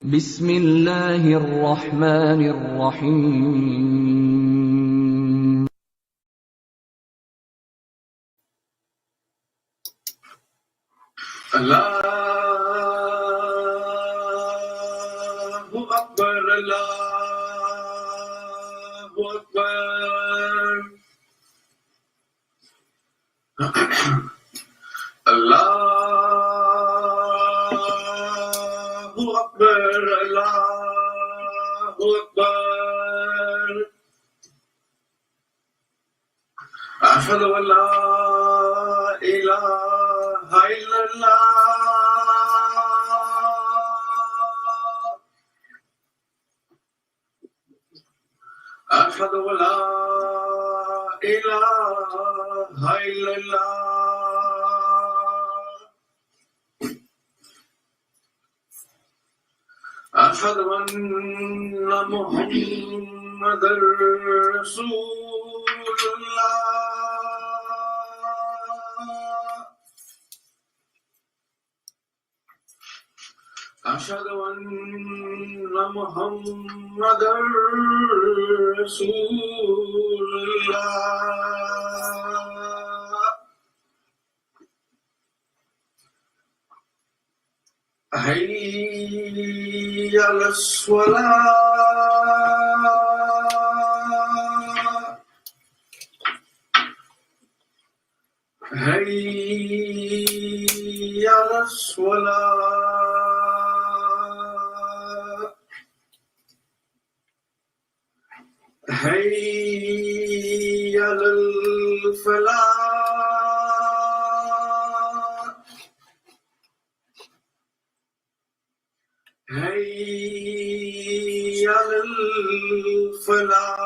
بسم الله الرحمن الرحيم Allahu Akbar, Allahu Akbar. Allahu Akbar, Allahu Akbar. Ashhadu an la ilaha illallah. أشهد أن لا إله إلا الله. أشهد أن محمدا رسول الله. أشهد أن محمدا رسول الله. حي على الصلاة. حي على الصلاة. حي على الفلاح. حي على الفلاح.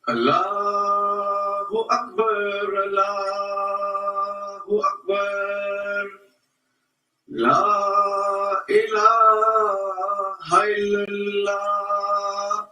الله أكبر، الله أكبر. لا إله إلا الله.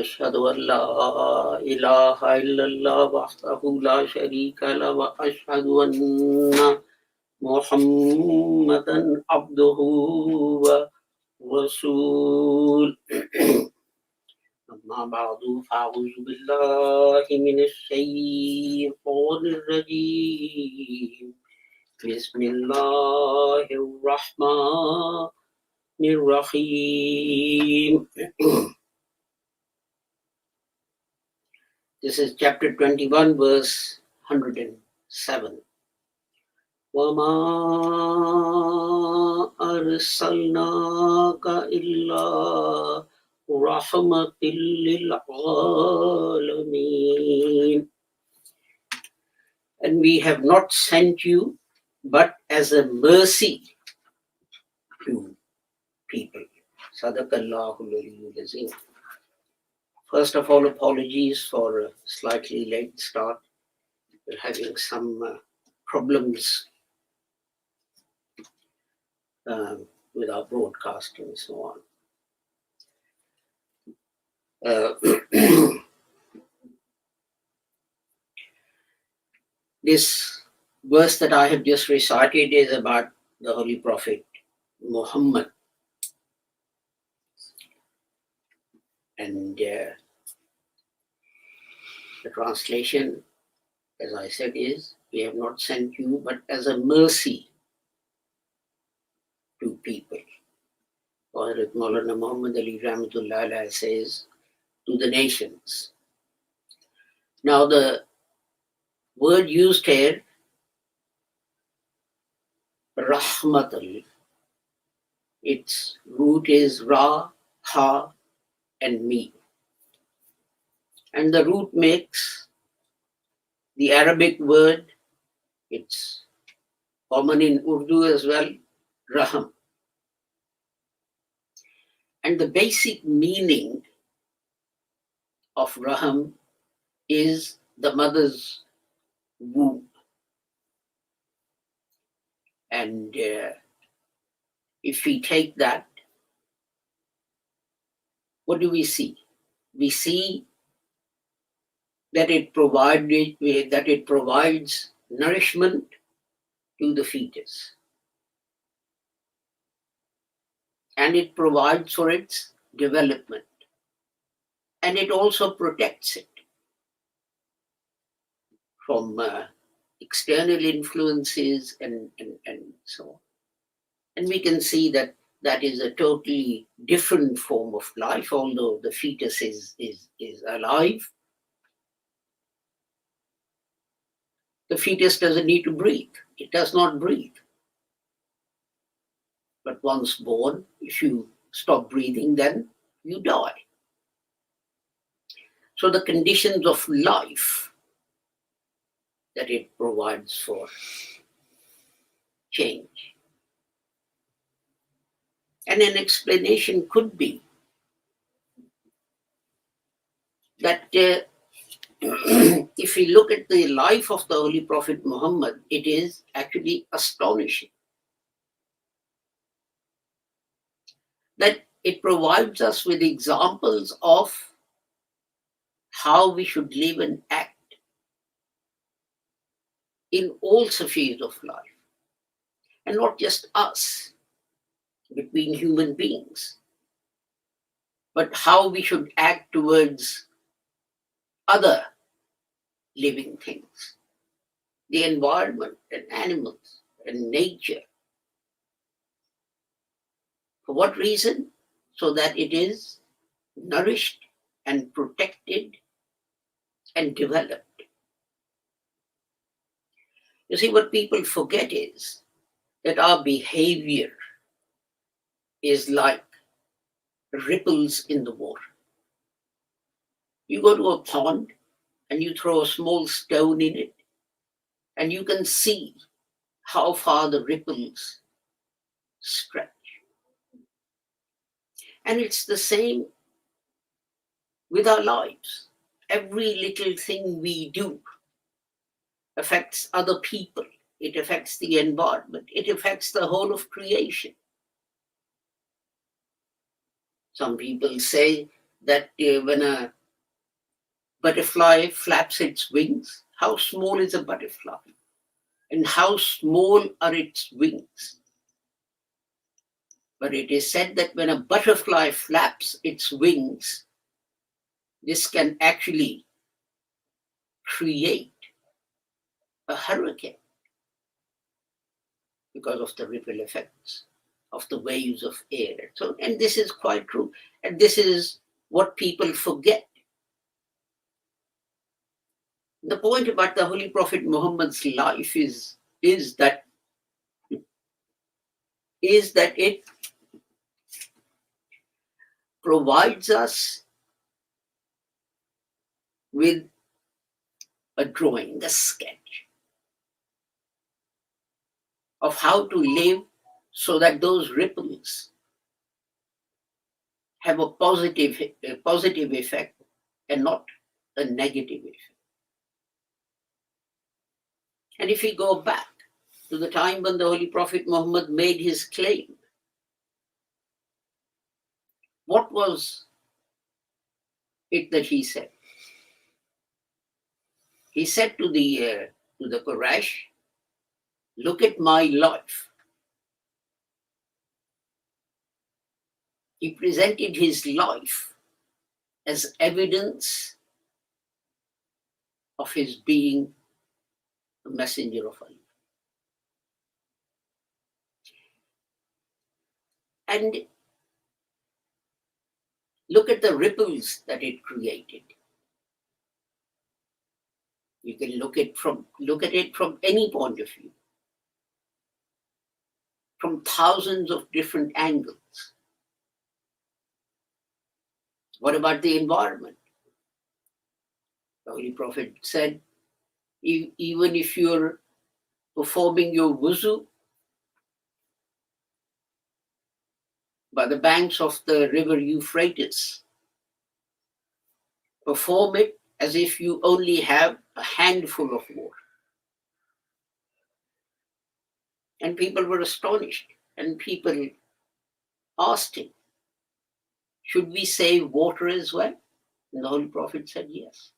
وأشهد أن لا إله إلا الله وحده لا شريك له وأشهد أن محمدا عبده ورسوله أما بعد فأعوذ بالله من الشيطان الرجيم بسم الله الرحمن الرحيم. This is chapter 21, verse 107. وَمَا أَرْسَلْنَاكَ إِلَّا رَحْمَةً لِلْعَالَمِينَ. And we have not sent you but as a mercy to people. Sadaqallahul Aliyyul Azim. First of all, apologies for a slightly late start. We're having some problems with our broadcasting and so on. This verse that I have just recited is about the Holy Prophet Muhammad. And the translation, as I said, is, we have not sent you but as a mercy to people. Or Maulana Muhammad Ali Rahmatullah Alayhi says, to the nations. Now the word used here, Rahmatul, its root is Ra, Ha, and Mi. And the root makes the Arabic word, it's common in Urdu as well, Raham. And the basic meaning of Raham is the mother's womb. And if we take that, what do we see? We see that it provides nourishment to the fetus. And it provides for its development. And it also protects it from external influences and so on. And we can see that that is a totally different form of life, although the fetus is alive. The fetus doesn't need to breathe. It does not breathe. But once born, if you stop breathing, then you die. So the conditions of life that it provides for change. And an explanation could be that if we look at the life of the Holy Prophet Muhammad, it is actually astonishing that it provides us with examples of how we should live and act in all spheres of life, and not just us, between human beings, but how we should act towards other living things, the environment and animals and nature. For what reason? So that it is nourished and protected and developed. You see, what people forget is that our behavior is like ripples in the water. You go to a pond and you throw a small stone in it, and you can see how far the ripples stretch. And it's the same with our lives. Every little thing we do affects other people. It affects the environment. It affects the whole of creation. Some people say that when a butterfly flaps its wings, how small is a butterfly? And how small are its wings? But it is said that when a butterfly flaps its wings, this can actually create a hurricane because of the ripple effects of the waves of air. So, and this is quite true. And this is what people forget. The point about the Holy Prophet Muhammad's life is that it provides us with a drawing, a sketch of how to live so that those ripples have a positive effect and not a negative effect. And if we go back to the time when the Holy Prophet Muhammad made his claim, what was it that he said? He said to the Quraysh, look at my life. He presented his life as evidence of his being a messenger of Allah. And look at the ripples that it created. You can look at it from any point of view, from thousands of different angles. What about the environment? The Holy Prophet said, even if you're performing your wuzu by the banks of the river Euphrates, perform it as if you only have a handful of water. And people were astonished, and people asked him, should we save water as well? And the Holy Prophet said yes.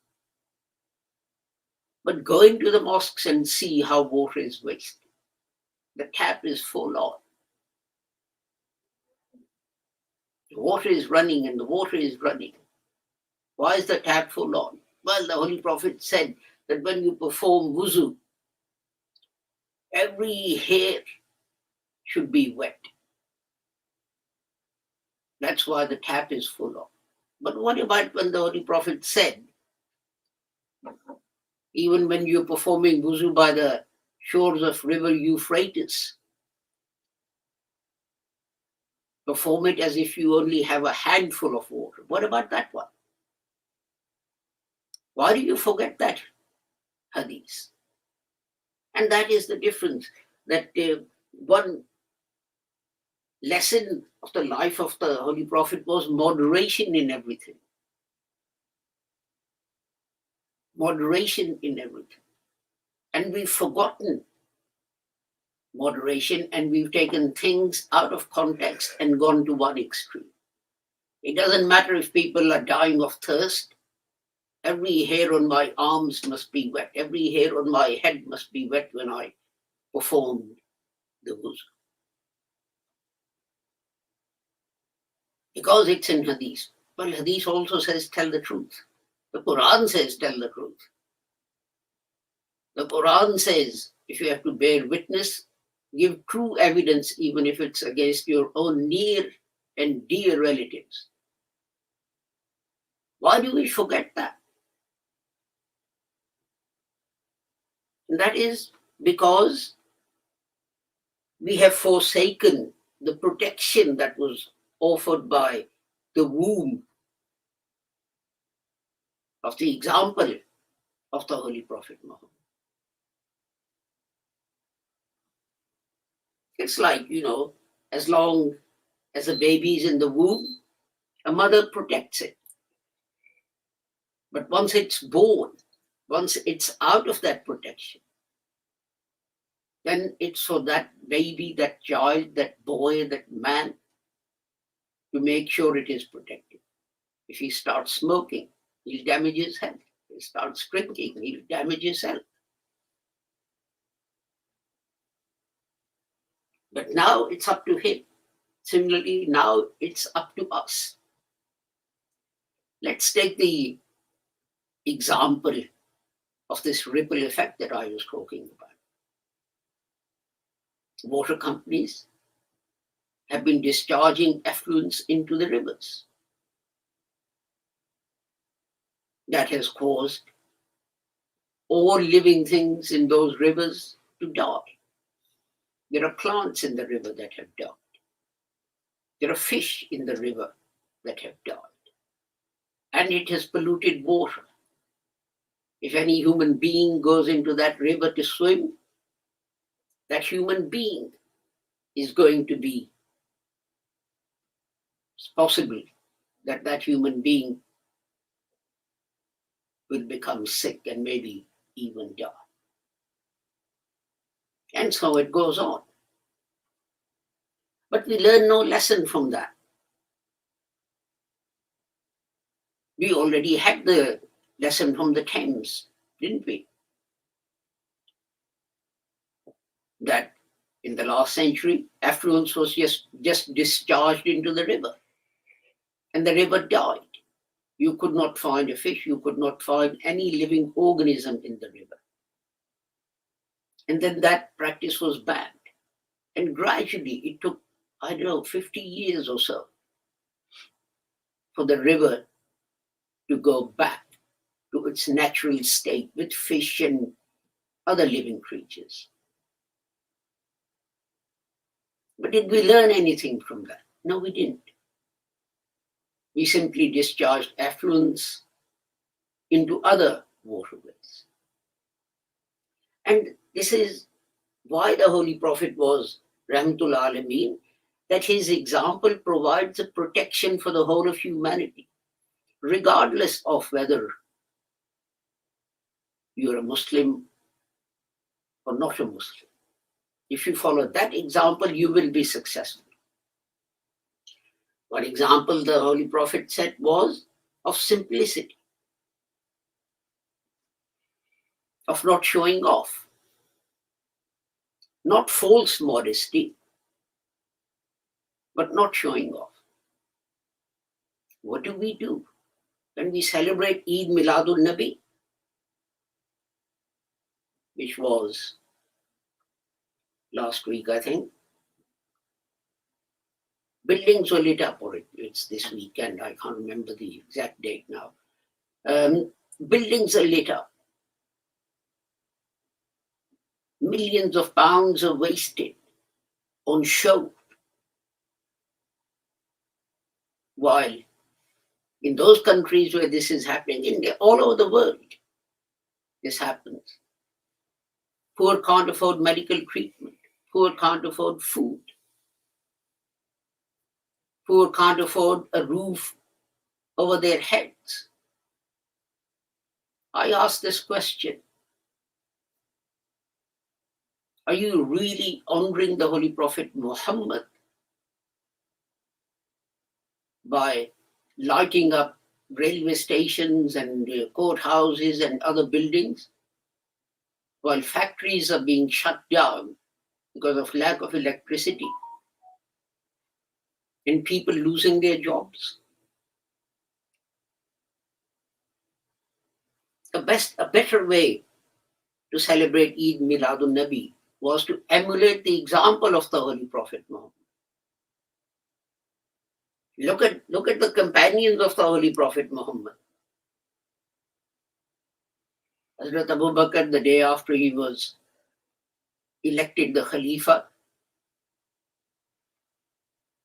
But go into the mosques and see how water is wasted. The tap is full on. The water is running and the water is running. Why is the tap full on? Well, the Holy Prophet said that when you perform wuzu, every hair should be wet. That's why the tap is full on. But what about when the Holy Prophet said, even when you're performing wuzu by the shores of river Euphrates, perform it as if you only have a handful of water. What about that one? Why do you forget that hadith? And that is the difference, that one lesson of the life of the Holy Prophet was moderation in everything. Moderation in everything. And we've forgotten moderation, and we've taken things out of context and gone to one extreme. It doesn't matter if people are dying of thirst. Every hair on my arms must be wet. Every hair on my head must be wet when I perform the wuzu. Because it's in hadith. Well, hadith also says tell the truth. The Quran says tell the truth. The Quran says if you have to bear witness, give true evidence even if it's against your own near and dear relatives. Why do we forget that? And that is because we have forsaken the protection that was offered by the womb of the example of the Holy Prophet Muhammad. It's like, as long as a baby is in the womb, a mother protects it. But once it's born, once it's out of that protection, then it's for that baby, that child, that boy, that man to make sure it is protected. If he starts smoking, he'll damage his health. He starts drinking, he'll damage his health. But now it's up to him. Similarly, now it's up to us. Let's take the example of this ripple effect that I was talking about. Water companies have been discharging effluents into the rivers. That has caused all living things in those rivers to die. There are plants in the river that have died. There are fish in the river that have died. And it has polluted water. If any human being goes into that river to swim, that human being is going to be, it's possible that that human being will become sick and maybe even die. And so it goes on. But we learn no lesson from that. We already had the lesson from the Thames, didn't we? That in the last century, effluence was just discharged into the river. And the river died. You could not find a fish, you could not find any living organism in the river. And then that practice was banned. And gradually it took, 50 years or so for the river to go back to its natural state with fish and other living creatures. But did we learn anything from that? No, we didn't. We simply discharged effluents into other waterways. And this is why the Holy Prophet was Rahmatul Alameen, that his example provides a protection for the whole of humanity, regardless of whether you're a Muslim or not a Muslim. If you follow that example, you will be successful. One example the Holy Prophet said was of simplicity, of not showing off, not false modesty, but not showing off. What do we do when we celebrate Eid Miladul Nabi, which was last week, I think? Buildings were lit up, or it's this weekend, I can't remember the exact date now. Buildings are lit up. Millions of pounds are wasted on show. While in those countries where this is happening, India, all over the world, this happens. Poor can't afford medical treatment. Poor can't afford food. Poor can't afford a roof over their heads. I ask this question. Are you really honoring the Holy Prophet Muhammad by lighting up railway stations and courthouses and other buildings, while factories are being shut down because of lack of electricity and people losing their jobs? A better way to celebrate Eid Miladul Nabi was to emulate the example of the Holy Prophet Muhammad. Look at the companions of the Holy Prophet Muhammad. Hazrat Abu Bakr, the day after he was elected the Khalifa,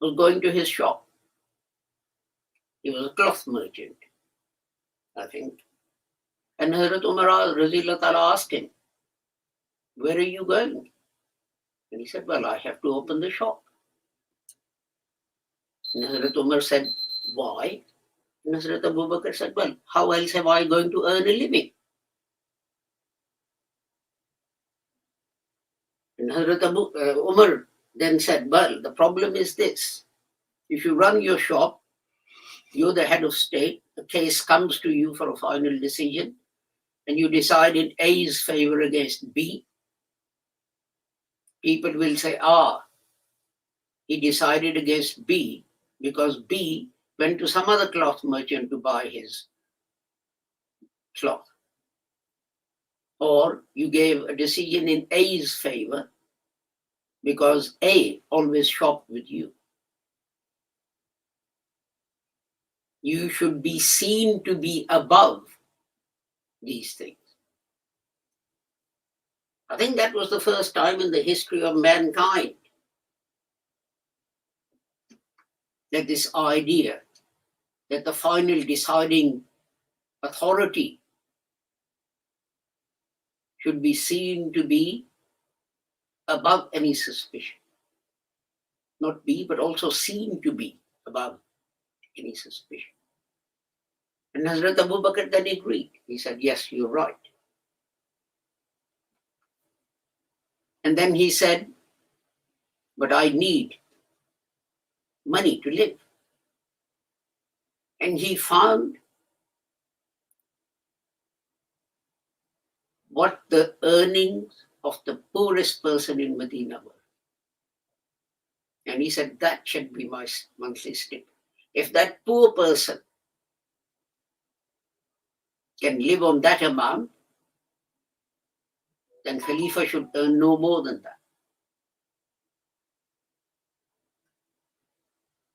was going to his shop. He was a cloth merchant, I think. And Hazrat Umar Razilullah Ta'ala asked him, "Where are you going?" And he said, "Well, I have to open the shop." And Hazrat Umar said, "Why?" And Hazrat Abu Bakr said, "Well, how else am I going to earn a living?" And Hazrat Umar then said, "Well, the problem is this. If you run your shop, you're the head of state, the case comes to you for a final decision, and you decide in A's favor against B, people will say, he decided against B because B went to some other cloth merchant to buy his cloth. Or you gave a decision in A's favor because A always shopped with you. You should be seen to be above these things. I think that was the first time in the history of mankind that this idea that the final deciding authority should be seen to be above any suspicion. Not be, but also seen to be above any suspicion. And Hazrat Abu Bakr then agreed. He said, yes, you're right. And then he said, but I need money to live. And he found what the earnings of the poorest person in Medina were. And he said, that should be my monthly stipend. If that poor person can live on that amount, then Khalifa should earn no more than that.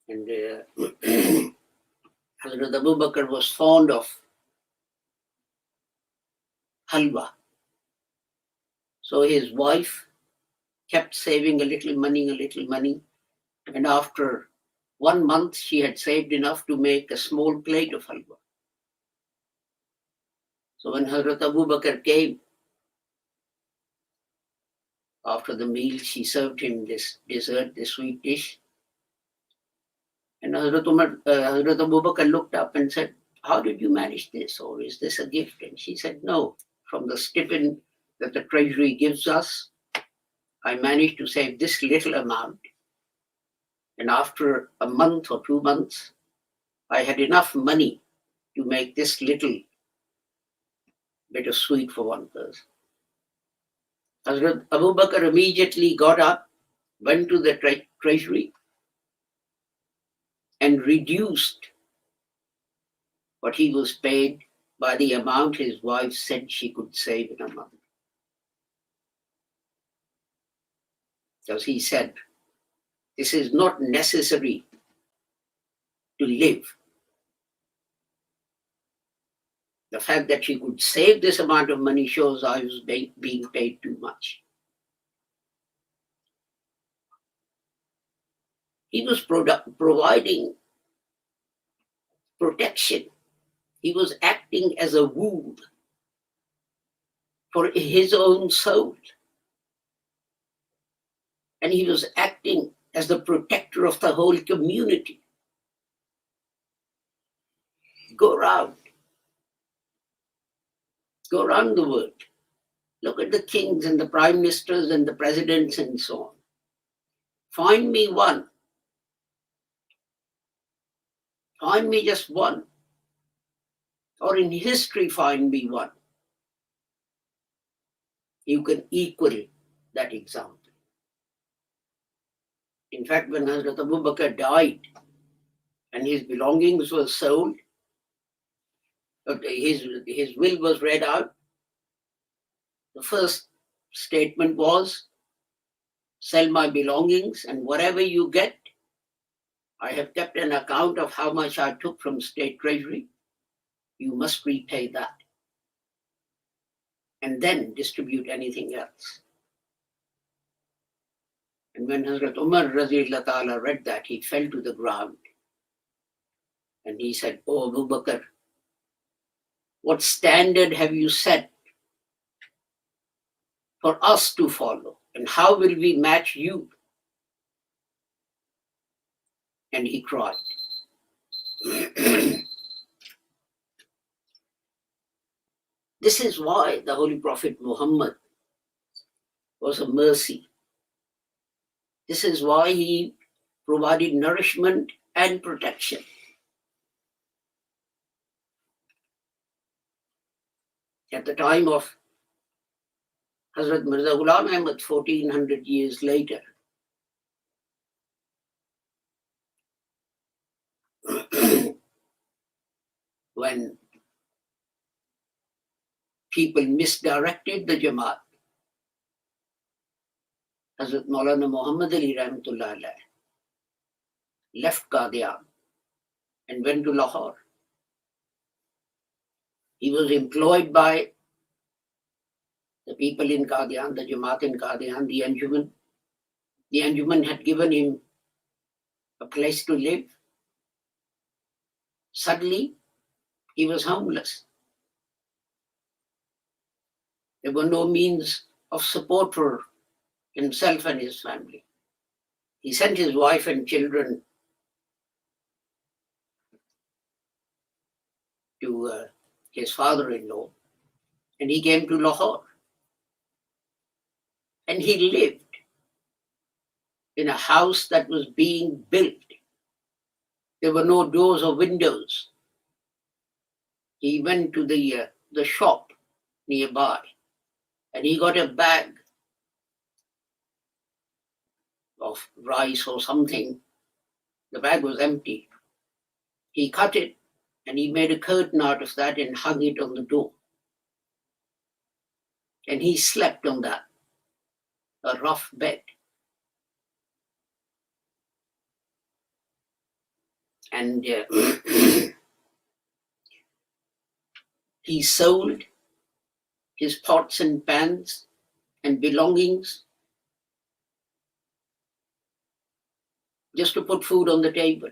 And Hazrat Abu Bakr was fond of halwa. So his wife kept saving a little money. And after 1 month, she had saved enough to make a small plate of halwa. So when Hazrat Abu Bakr came, after the meal, she served him this dessert, this sweet dish. And Hazrat Abu Bakr looked up and said, how did you manage this? Or is this a gift? And she said, no, from the stipend that the treasury gives us, I managed to save this little amount. And after a month or 2 months, I had enough money to make this little bit of sweet for one person. Hazrat Abu Bakr immediately got up, went to the treasury, and reduced what he was paid by the amount his wife said she could save in a month. Because he said, this is not necessary to live. The fact that she could save this amount of money shows I was being paid too much. He was providing protection. He was acting as a wound for his own soul. And he was acting as the protector of the whole community. Go around the world. Look at the kings and the prime ministers and the presidents and so on. Find me one. Find me just one. Or in history, find me one. You can equal that example. In fact, when Hazrat Abu Bakr died and his belongings were sold, his will was read out, the first statement was, sell my belongings and whatever you get, I have kept an account of how much I took from state treasury. You must repay that. And then distribute anything else. And when Hazrat Umar Raziyallahu Ta'ala read that, he fell to the ground. And he said, oh Abu Bakr, what standard have you set for us to follow? And how will we match you? And he cried. This is why the Holy Prophet Muhammad was a mercy. This is why he provided nourishment and protection. At the time of Hazrat Mirza Ghulam Ahmad, 1400 years later, when people misdirected the Jamaat, Hazrat Maulana Muhammad Ali Rahmatullah Alayh left Qadian and went to Lahore. He was employed by the people in Qadian, the Jamaat in Qadian, the Anjuman. The Anjuman had given him a place to live. Suddenly, he was homeless. There were no means of support for himself and his family. He sent his wife and children to his father-in-law, and he came to Lahore. And he lived in a house that was being built. There were no doors or windows. He went to the shop nearby, and he got a bag of rice or something. The bag was empty. He cut it, and he made a curtain out of that and hung it on the door. And he slept on that, a rough bed. And he sold his pots and pans and belongings just to put food on the table.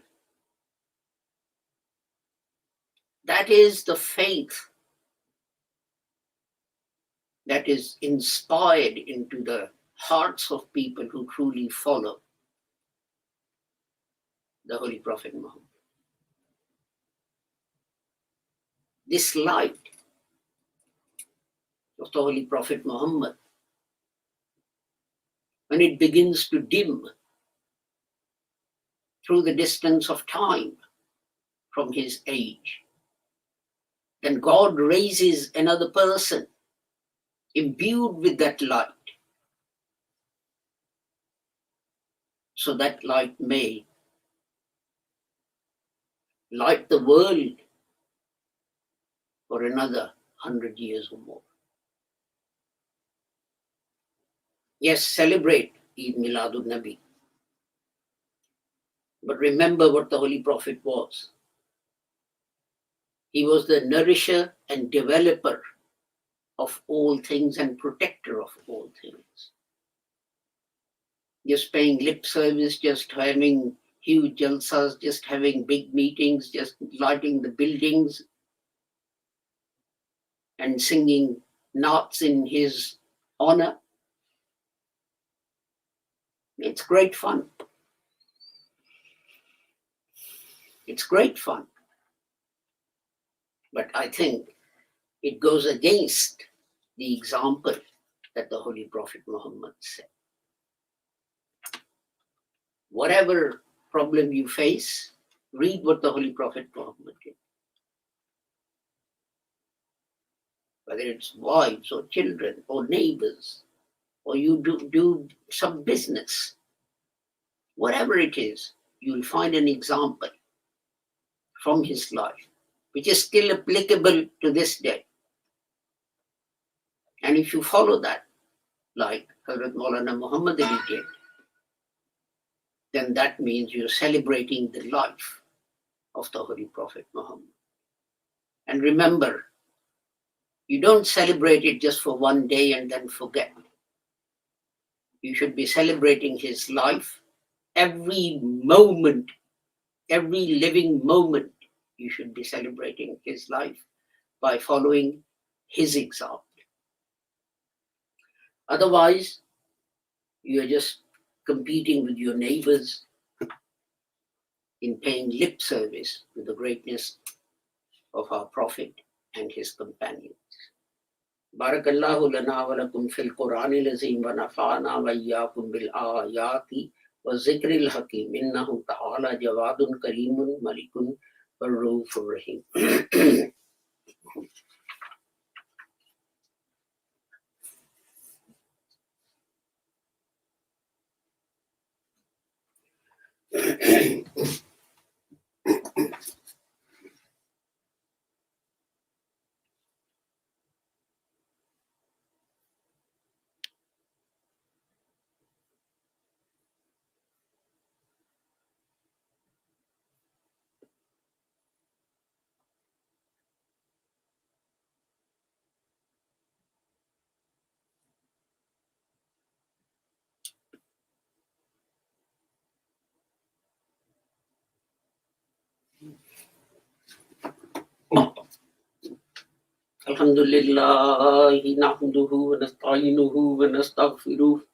That is the faith that is inspired into the hearts of people who truly follow the Holy Prophet Muhammad. This light of the Holy Prophet Muhammad, when it begins to dim through the distance of time from his age, then God raises another person imbued with that light, so that light may light the world for another 100 years or more. Yes, celebrate Eid Miladun Nabi. But remember what the Holy Prophet was. He was the nourisher and developer of all things and protector of all things. Just paying lip service, just having huge jalsas, just having big meetings, just lighting the buildings and singing naats in his honor. It's great fun. It's great fun. But I think it goes against the example that the Holy Prophet Muhammad set. Whatever problem you face, read what the Holy Prophet Muhammad did. Whether it's wives or children or neighbors, or you do some business, whatever it is, you'll find an example from his life, which is still applicable to this day. And if you follow that, like Hazrat Maulana Muhammad Ali did, then that means you're celebrating the life of the Holy Prophet Muhammad. And remember, you don't celebrate it just for one day and then forget. You should be celebrating his life every moment, every living moment. You should be celebrating his life by following his example. Otherwise, you are just competing with your neighbors in paying lip service to the greatness of our Prophet and his companions. Barakallahu lana wa lakum fil Qur'anil Azim wa nafa'ana wa iyyakum bil ayati wa zikril hakim innahu ta'ala jawadun karimun malikun warrufur rahim. Alhamdulillah nahmaduhu wa nasta'inuhu wa nastaghfiruh wa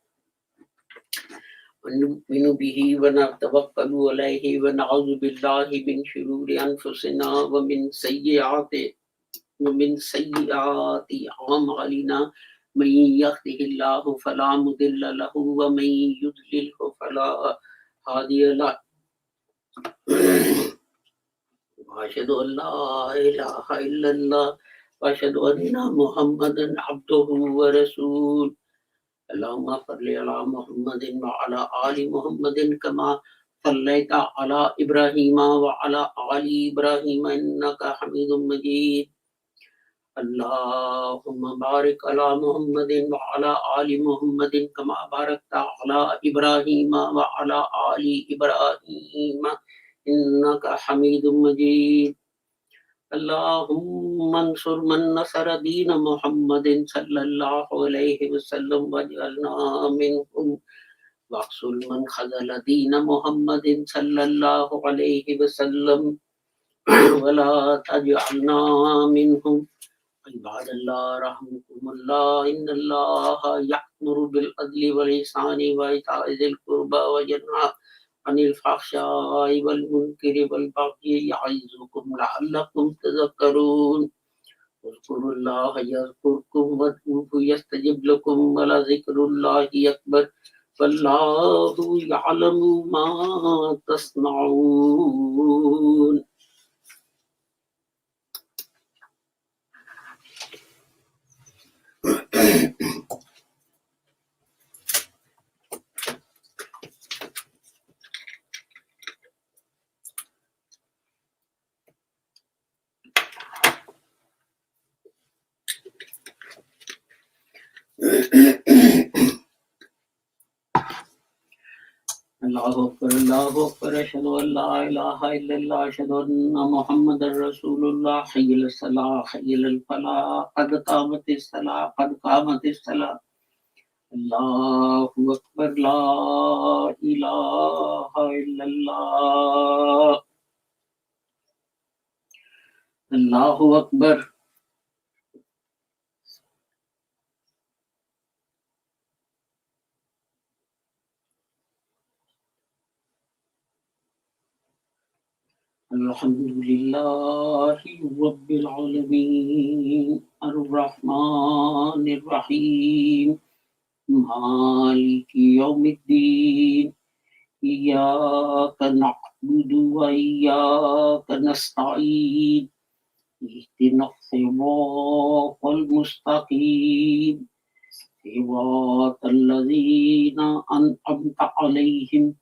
nu'minu bihi wa natawakkalu alayhi wa na'udzu billahi min shururi anfusina wa min sayyiati a'malina man yahdihillahu fala mudilla lahu wa man yudlilhu fala hadiya lahu وأشهد أن لا إله إلا الله وأشهد أن محمدا عبده ورسوله اللهم صل على محمد وعلى آل محمد كما صليت على إبراهيم وعلى آل إبراهيم إنك حميد مجيد اللهم بارك على محمد وعلى آل محمد كما باركت على إبراهيم وعلى آل إبراهيم إنك حميد مجيد اللهم انصر من نصر دين محمد صلى الله عليه وسلم واجعلنا منهم واقتل من خذل دين محمد صلى الله عليه وسلم ولا تجعلنا منهم عباد الله رحمكم الله إن الله يأمر بالعدل والإحسان وإيتاء ذي القربى وينهى عن الفحشاء والمنكر والبغي يعظكم لعلكم تذكرون اذكروا الله يذكركم وادعوه يستجب لكم ولذكر الله أكبر والله يعلم ما تصنعون. Allahu Akbar, Allahu Akbar, Ashhadu an la ilaha illallah, Ashhadu anna Muhammadan Rasulullah, Hayya ala salah, Hayya ala falah, Qad qamatis salah, Qad qamatis salah. Allahu Akbar, La ilaha illallah. Allahu Akbar. Alhamdulillahi Rabbil Alameen, Ar-Rahmanir Rahim, Maliki Yawmiddin, Iyyaka na'budu wa iyyaka nasta'in, Ihdinas siratal mustaqim, siratal ladzina an'amta 'alaihim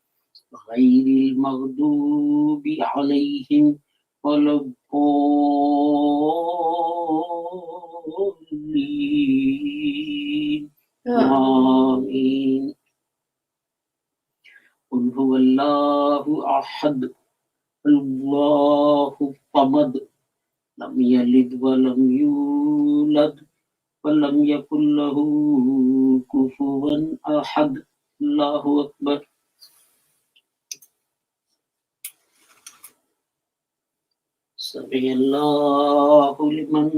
غير المغضوب عليهم ولا الضالين آمين. قل هو الله أحد الله الصمد لم يلد ولم يولد ولم يكن له كفوا أحد. الله أكبر. سمع الله لمن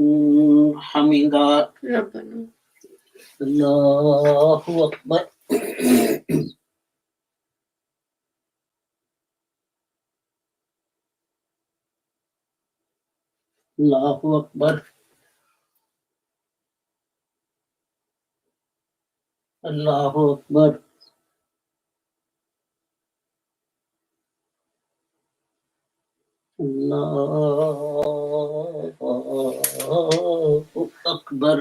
حمده ربنا. الله أكبر. الله أكبر. الله أكبر. الله أكبر.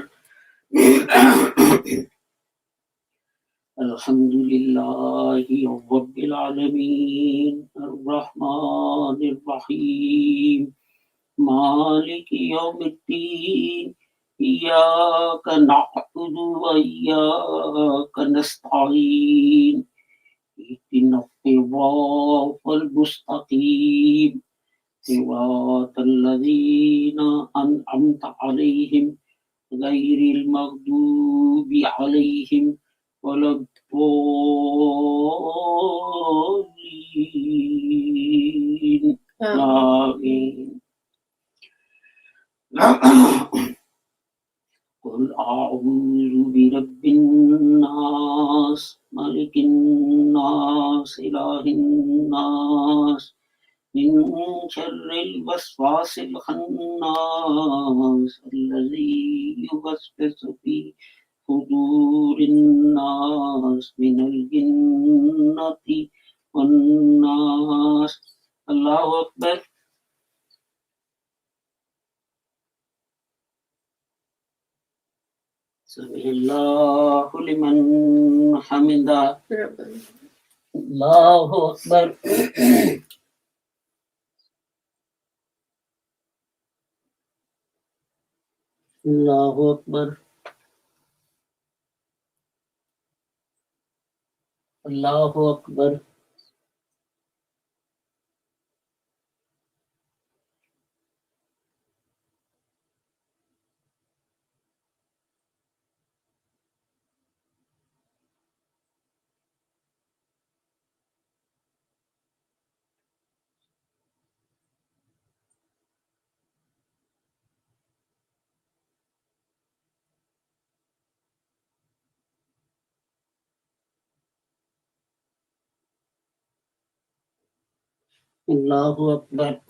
الحمد لله رب العالمين الرحمن الرحيم مالك يوم الدين إياك نعبد وإياك نستعين اهدنا الصراط المستقيم صراط الذين أنعمت عليهم غير المغضوب عليهم ولا الضالين آمين. الناس إله الناس من شر الوسواس الخناس الذي يوسوس في صدور الناس من الجنة والناس. الله أكبر. سمع الله لمن حمده. الله أكبر. الله أكبر. الله أكبر. الله أكبر.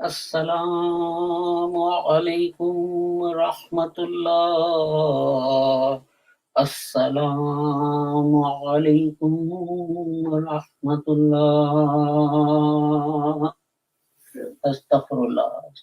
السلام عليكم ورحمة الله. السلام عليكم ورحمة الله. أستغفر الله.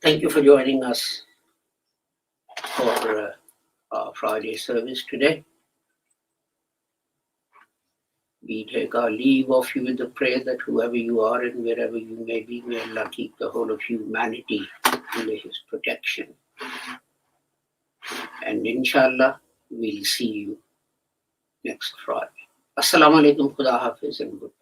Thank you for joining us for our Friday service today. We take our leave of you with the prayer that whoever you are and wherever you may be, may Allah keep the whole of humanity under His protection. And inshallah, we'll see you next Friday. Assalamu alaikum, Khuda Hafiz, and good